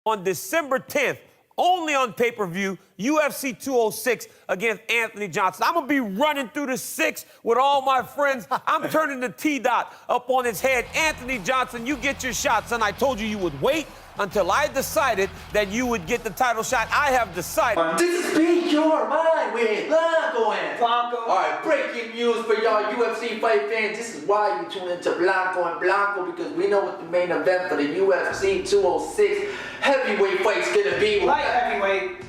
on December 10th, only on pay-per-view, UFC 206 against Anthony Johnson. I'm going to be running through the six with all my friends. I'm turning the T-dot up on his head. Anthony Johnson, you get your shots, and I told you you would wait until I decided that you would get the title shot. I have decided. This is Speak Your Mind with Blanco and Blanco. All right, breaking news for y'all UFC fight fans. This is why you tune into Blanco and Blanco, because we know what the main event for the UFC 206 heavyweight fight's gonna be. Light heavyweight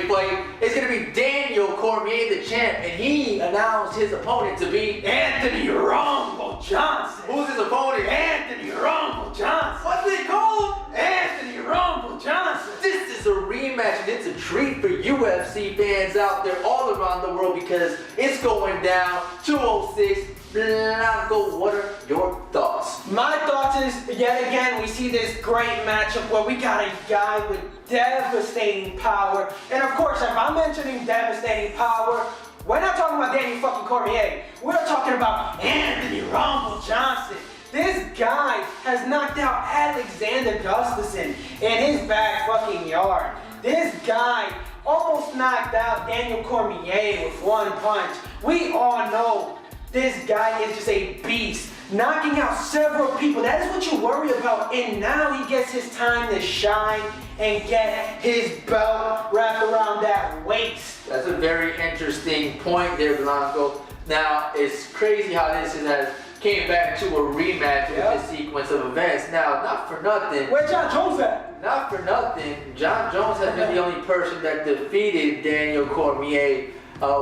Fight. It's gonna be Daniel Cormier, the champ, and he announced his opponent to be Anthony Rumble Johnson. Who's his opponent? Anthony Rumble Johnson. What's it called? Anthony Rumble Johnson. This is a rematch, and it's a treat for UFC fans out there all around the world because it's going down 206. Blanco, what are your thoughts? My thoughts is, yet again, we see this great matchup where we got a guy with devastating power. And of course, if I'm mentioning devastating power, we're not talking about Daniel fucking Cormier. We're talking about Anthony Rumble Johnson. This guy has knocked out Alexander Gustafsson in his back fucking yard. This guy almost knocked out Daniel Cormier with one punch. We all know this guy is just a beast, knocking out several people. That is what you worry about. And now he gets his time to shine and get his belt wrapped around that waist. That's a very interesting point there, Blanco. Now, it's crazy how this has came back to a rematch with this sequence of events. Now, not for nothing. Where's John Jones at? Not for nothing. John Jones has been the only person that defeated Daniel Cormier.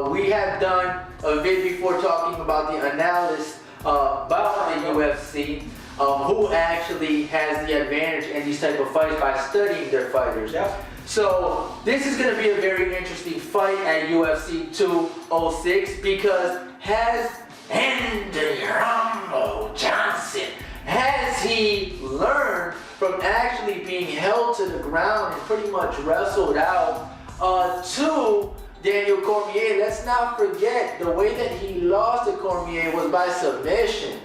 We have done a vid before talking about the analysis about the UFC, who actually has the advantage in these type of fights by studying their fighters. Yep. So this is going to be a very interesting fight at UFC 206 because has Anthony Rumble Johnson, has he learned from actually being held to the ground and pretty much wrestled out to Daniel Cormier? Let's not forget the way that he lost to Cormier was by submission.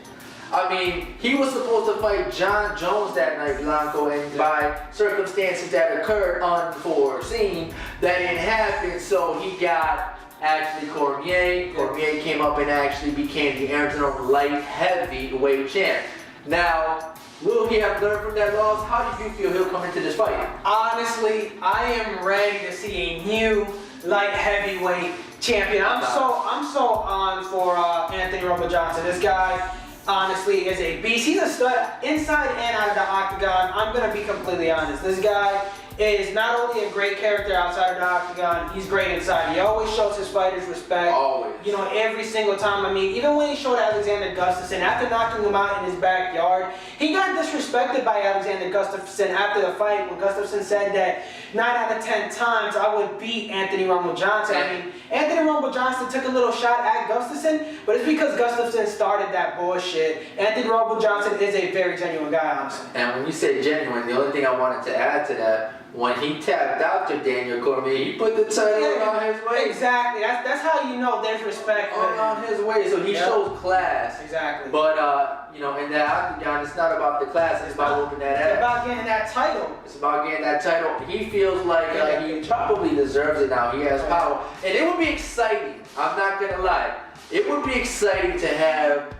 I mean, he was supposed to fight John Jones that night, Blanco, and by circumstances that occurred unforeseen, that didn't happen, so he got actually Cormier. Cormier came up and actually became the interim light heavyweight champ. Now, will he have learned from that loss? How do you feel he'll come into this fight? Honestly, I am ready to see a new light heavyweight champion. I'm so on for Anthony Rumble Johnson. This guy honestly is a beast. He's a stud inside and out of the octagon. I'm gonna be completely honest. This guy is not only a great character outside of the octagon, he's great inside. He always shows his fighters respect. Always. You know, every single time. I mean, even when he showed Alexander Gustafsson, after knocking him out in his backyard, he got disrespected by Alexander Gustafsson after the fight when Gustafsson said that 9 out of 10 times I would beat Anthony Rumble Johnson. I mean, Anthony Rumble Johnson took a little shot at Gustafsson, but it's because Gustafsson started that bullshit. Anthony Rumble Johnson is a very genuine guy, honestly. And when you say genuine, the only thing I wanted to add to that, when he tapped out to Daniel Cormier, he put the title around his waist. Exactly. That's how you know there's respect. Around his waist, so he shows class. Exactly. But you know, in that octagon, it's not about the class. It's about whooping that ass. It's about getting that title. It's about getting that title. He feels like he probably deserves it now. He has power, and it would be exciting. I'm not gonna lie. It would be exciting to have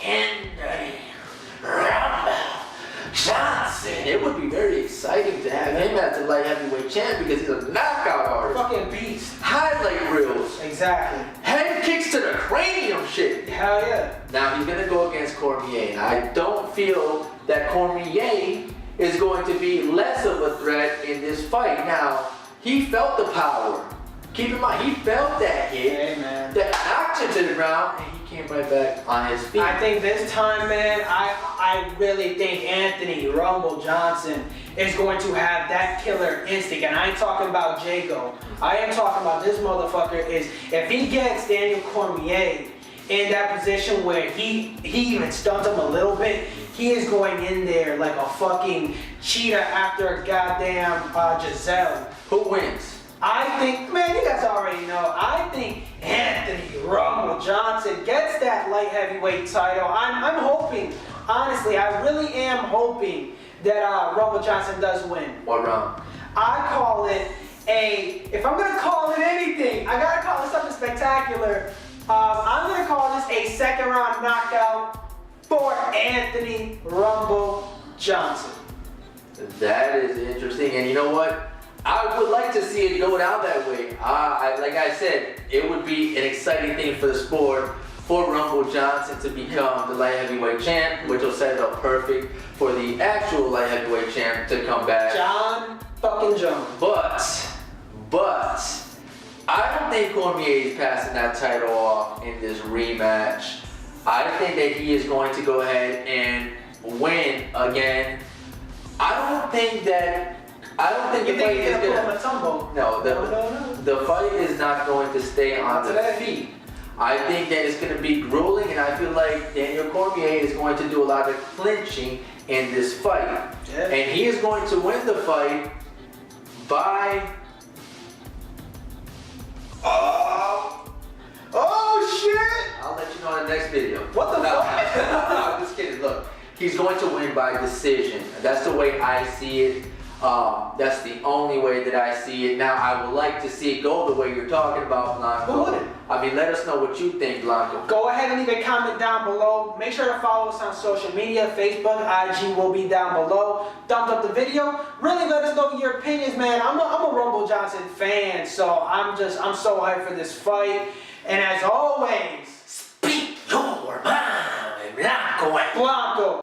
Anthony Rumble Johnson. It would be very exciting to have him as the light heavyweight champ because he's a knockout artist. Fucking beast. Highlight reels. Exactly. Head kicks to the cranium shit. Hell yeah. Now he's gonna go against Cormier. And I don't feel that Cormier is going to be less of a threat in this fight. Now, he felt the power. Keep in mind, he felt that hit. Hey, man. That knocked him to the ground, and he came right back on his feet. I think this time, man, I really think Anthony Rumble Johnson is going to have that killer instinct. And I ain't talking about Jago. I am talking about this motherfucker is, if he gets Daniel Cormier in that position where he even stuns him a little bit, he is going in there like a fucking cheetah after a goddamn Giselle. Who wins? I think, man, you guys already know. I think Anthony Rumble Johnson gets that light heavyweight title. I'm hoping, honestly, I really am hoping that Rumble Johnson does win. What round? I call it if I'm gonna call it anything, I gotta call it something spectacular. I'm gonna call this a second round knockout for Anthony Rumble Johnson. That is interesting, and you know what? I would like to see it go down that way. Like I said, it would be an exciting thing for the sport for Rumble Johnson to become the light heavyweight champ, which will set it up perfect for the actual light heavyweight champ to come back. John fucking Jones. But I don't think Cormier is passing that title off in this rematch. I think that he is going to go ahead and win again. I don't think the fight is gonna. No, the fight is not going to stay on the feet. I think that it's going to be grueling, and I feel like Daniel Cormier is going to do a lot of clinching in this fight, and he is going to win the fight by. Oh shit! I'll let you know in the next video. What the fuck? I'm just kidding. Look, he's going to win by decision. That's the way I see it. That's the only way that I see it. Now, I would like to see it go the way you're talking about, Blanco. Who would it? I mean, let us know what you think, Blanco. Go ahead and leave a comment down below. Make sure to follow us on social media. Facebook, IG will be down below. Thumbs up the video. Really let us know your opinions, man. I'm a Rumble Johnson fan, so I'm so hyped for this fight. And as always, Speak your mind, Blanco. Blanco.